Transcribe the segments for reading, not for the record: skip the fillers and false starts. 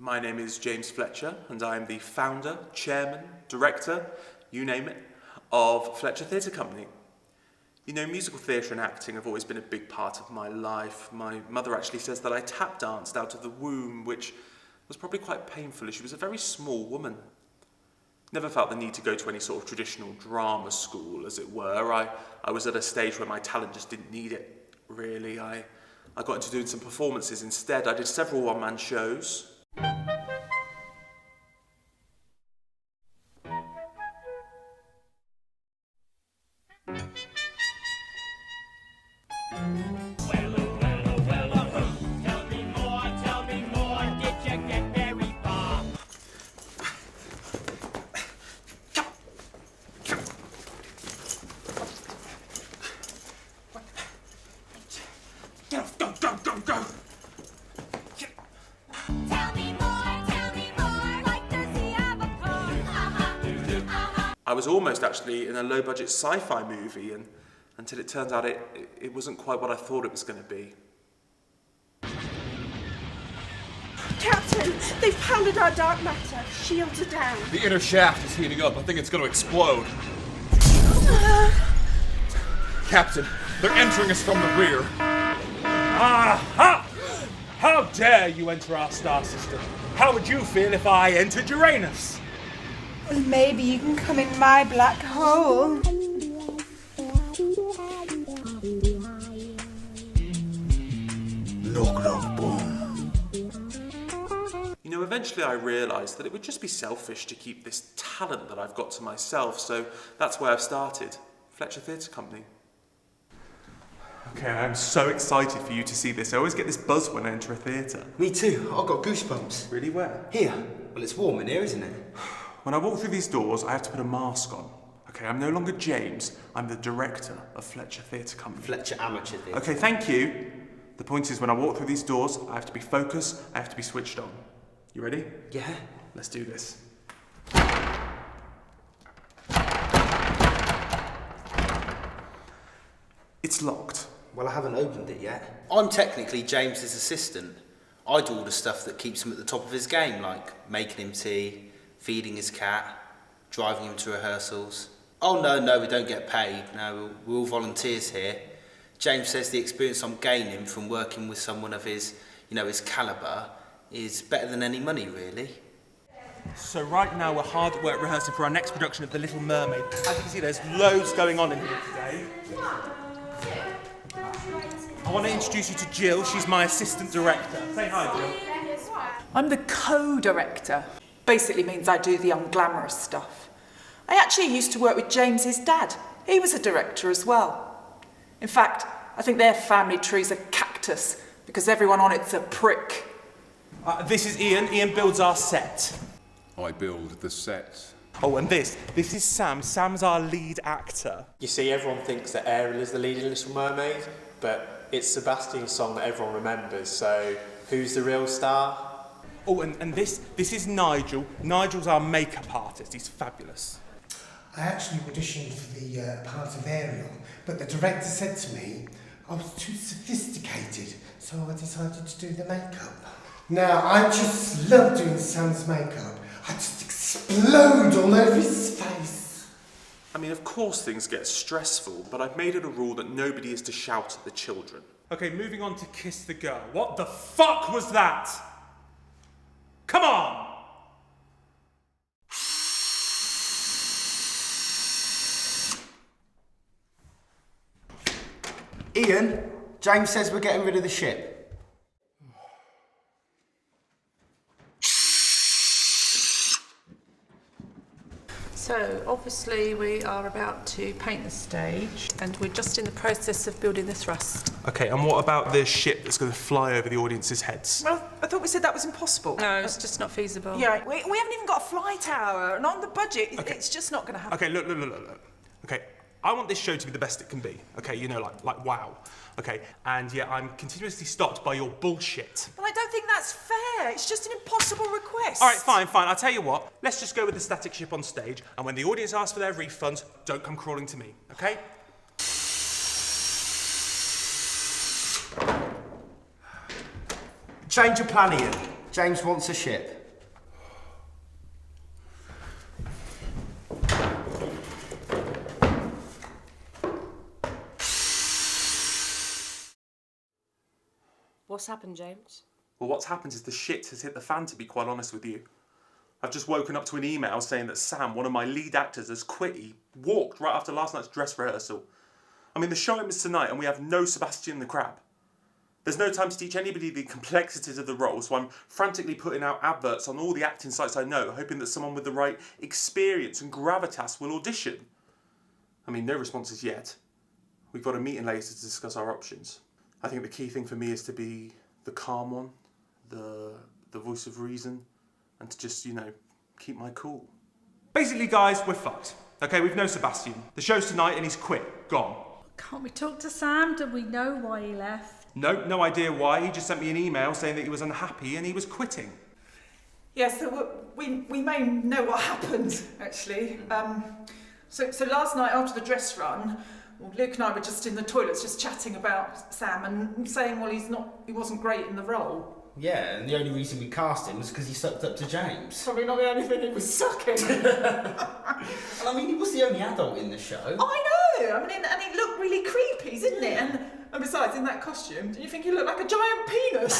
My name is James Fletcher, and I am the founder, chairman, director, you name it, of Fletcher Theatre Company. You know, musical theatre and acting have always been a big part of my life. My mother actually says that I tap danced out of the womb, which was probably quite painful as she was a very small woman. Never felt the need to go to any sort of traditional drama school, as it were. I was at a stage where my talent just didn't need it, really. I got into doing some performances instead. I did several one-man shows. Go! I was almost actually in a low-budget sci-fi movie, and until it turned out it wasn't quite what I thought it was going to be. Captain, they've pounded our dark matter. Shields are down. The inner shaft is heating up. I think it's going to explode. Captain, they're entering us from the rear. Aha! How dare you enter our star system? How would you feel if I entered Uranus? Well, maybe you can come in my black hole. You know, eventually I realised that it would just be selfish to keep this talent that I've got to myself, so that's where I've started, Fletcher Theatre Company. Okay, I'm so excited for you to see this. I always get this buzz when I enter a theatre. Me too. I've got goosebumps. Really? Where? Here. Well, it's warm in here, isn't it? When I walk through these doors, I have to put a mask on. Okay, I'm no longer James. I'm the director of Fletcher Theatre Company. Fletcher Amateur Theatre. Okay, thank you. The point is, when I walk through these doors, I have to be focused, I have to be switched on. You ready? Yeah. Let's do this. It's locked. Well, I haven't opened it yet. I'm technically James's assistant. I do all the stuff that keeps him at the top of his game, like making him tea, feeding his cat, driving him to rehearsals. Oh no, we don't get paid. No, we're all volunteers here. James says the experience I'm gaining from working with someone of his, his calibre is better than any money, really. So right now we're hard at work rehearsing for our next production of The Little Mermaid. As you can see, there's loads going on in here today. I want to introduce you to Jill. She's my assistant director. Say hi, Jill. I'm the co-director. Basically means I do the unglamorous stuff. I actually used to work with James's dad. He was a director as well. In fact, I think their family tree's a cactus because everyone on it's a prick. This is Ian. Ian builds our set. I build the set. Oh, and this is Sam. Sam's our lead actor. You see, everyone thinks that Ariel is the lead in Little Mermaid, but it's Sebastian's song that everyone remembers, so who's the real star? Oh, and this is Nigel. Nigel's our makeup artist. He's fabulous. I actually auditioned for the part of Ariel, but the director said to me I was too sophisticated, so I decided to do the makeup. Now, I just love doing Sam's makeup. I just explode all over his face. I mean, of course things get stressful, but I've made it a rule that nobody is to shout at the children. Okay, moving on to Kiss the Girl. What the fuck was that? Come on! Ian, James says we're getting rid of the ship. So, obviously, we are about to paint the stage, and we're just in the process of building the thrust. Okay, and what about the ship that's going to fly over the audience's heads? Well, I thought we said that was impossible. No, it's just not feasible. Yeah, we haven't even got a flight hour, and on the budget, it's just not going to happen. Okay, look. Okay, I want this show to be the best it can be. Okay, you know, like wow. Okay, and yeah, I'm continuously stopped by your bullshit. Well, I don't think that's fair. It's just an impossible request. All right, fine. I'll tell you what. Let's just go with the static ship on stage, and when the audience asks for their refunds, don't come crawling to me, okay? Change of plan, Ian. James wants a ship. What's happened, James? Well, what's happened is the shit has hit the fan, to be quite honest with you. I've just woken up to an email saying that Sam, one of my lead actors, has quit. He walked right after last night's dress rehearsal. I mean, the show ends tonight and we have no Sebastian the Crab. There's no time to teach anybody the complexities of the role, so I'm frantically putting out adverts on all the acting sites I know, hoping that someone with the right experience and gravitas will audition. I mean, no responses yet. We've got a meeting later to discuss our options. I think the key thing for me is to be the calm one, the voice of reason, and to just, you know, keep my cool. Basically, guys, we're fucked. Okay, we've no Sebastian. The show's tonight and he's quit, gone. Can't we talk to Sam? Do we know why he left? No idea why. He just sent me an email saying that he was unhappy and he was quitting. Yes, so we may know what happened, actually. So last night after the dress run, well, Luke and I were just in the toilets just chatting about Sam and saying, well, he wasn't great in the role. Yeah, and the only reason we cast him was because he sucked up to James. Probably not the only thing he was sucking. And I mean, he was the only adult in the show. I know! I mean, and he looked really creepy, didn't it? And besides, in that costume, do you think he looked like a giant penis?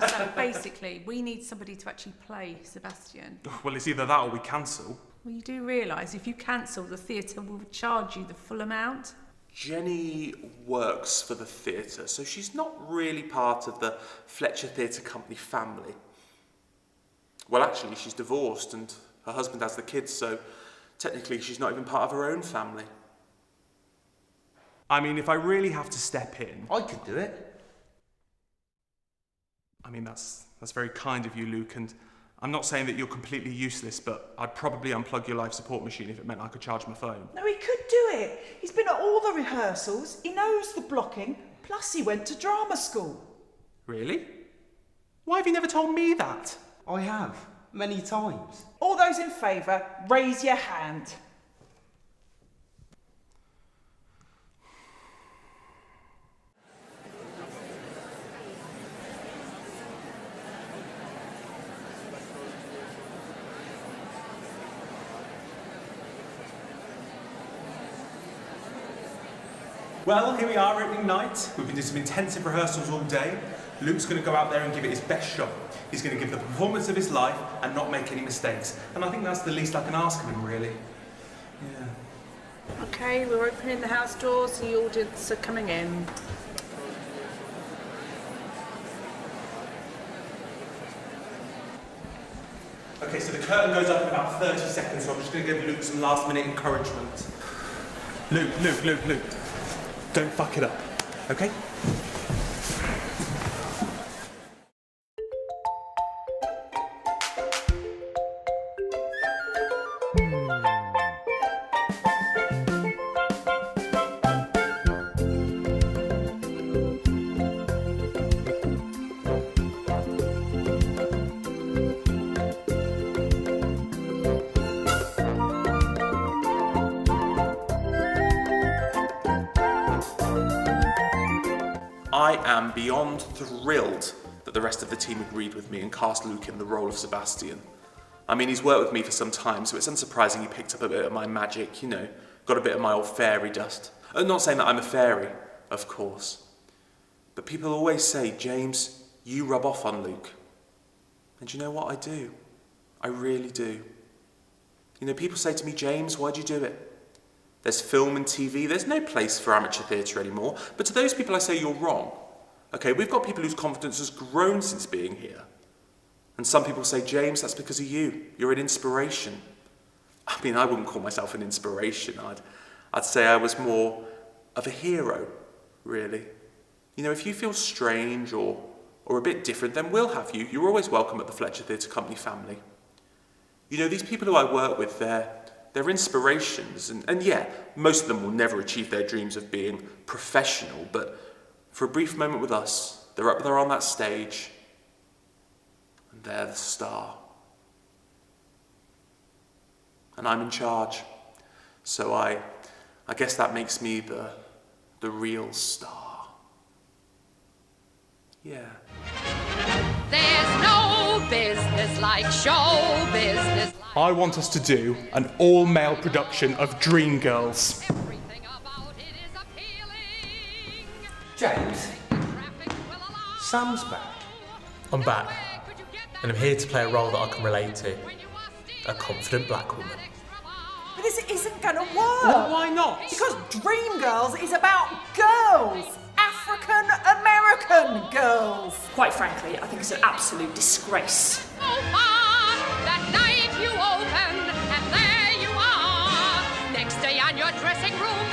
So basically, we need somebody to actually play Sebastian. Well, it's either that or we cancel. Well, you do realise if you cancel, the theatre will charge you the full amount. Jenny works for the theatre, so she's not really part of the Fletcher Theatre Company family. Well, actually, she's divorced and her husband has the kids, so technically she's not even part of her own family. I mean, if I really have to step in... I could do it. I mean, that's very kind of you, Luke, and I'm not saying that you're completely useless, but I'd probably unplug your life support machine if it meant I could charge my phone. No, he could do it. He's been at all the rehearsals, he knows the blocking, plus he went to drama school. Really? Why have you never told me that? I have, many times. All those in favour, raise your hand. Well, here we are, opening night. We've been doing some intensive rehearsals all day. Luke's going to go out there and give it his best shot. He's going to give the performance of his life and not make any mistakes. And I think that's the least I can ask of him, really. Yeah. Okay, we're opening the house doors, the audience are coming in. Okay, so the curtain goes up in about 30 seconds, so I'm just going to give Luke some last-minute encouragement. Luke. Don't fuck it up, okay? I am beyond thrilled that the rest of the team agreed with me and cast Luke in the role of Sebastian. I mean, he's worked with me for some time, so it's unsurprising he picked up a bit of my magic, you know, got a bit of my old fairy dust. I'm not saying that I'm a fairy, of course. But people always say, James, you rub off on Luke. And you know what? I do. I really do. You know, people say to me, James, why'd you do it? There's film and TV. There's no place for amateur theatre anymore. But to those people I say you're wrong. Okay, we've got people whose confidence has grown since being here. And some people say, James, that's because of you. You're an inspiration. I mean, I wouldn't call myself an inspiration. I'd say I was more of a hero, really. You know, if you feel strange or a bit different, then we'll have you. You're always welcome at the Fletcher Theatre Company family. You know, these people who I work with, they're inspirations. And yeah, most of them will never achieve their dreams of being professional, but for a brief moment with us, they're up there on that stage, and they're the star. And I'm in charge. So I guess that makes me the real star. Yeah. There's no business like show business. I want us to do an all-male production of Dreamgirls. Everything about it is appealing. James, Sam's back. I'm back, and I'm here to play a role that I can relate to. A confident black woman. But this isn't gonna work. Well, why not? Because Dreamgirls is about girls. African-American girls. Quite frankly, I think it's an absolute disgrace. So far, that night you open, and there you are. Next day on your dressing room,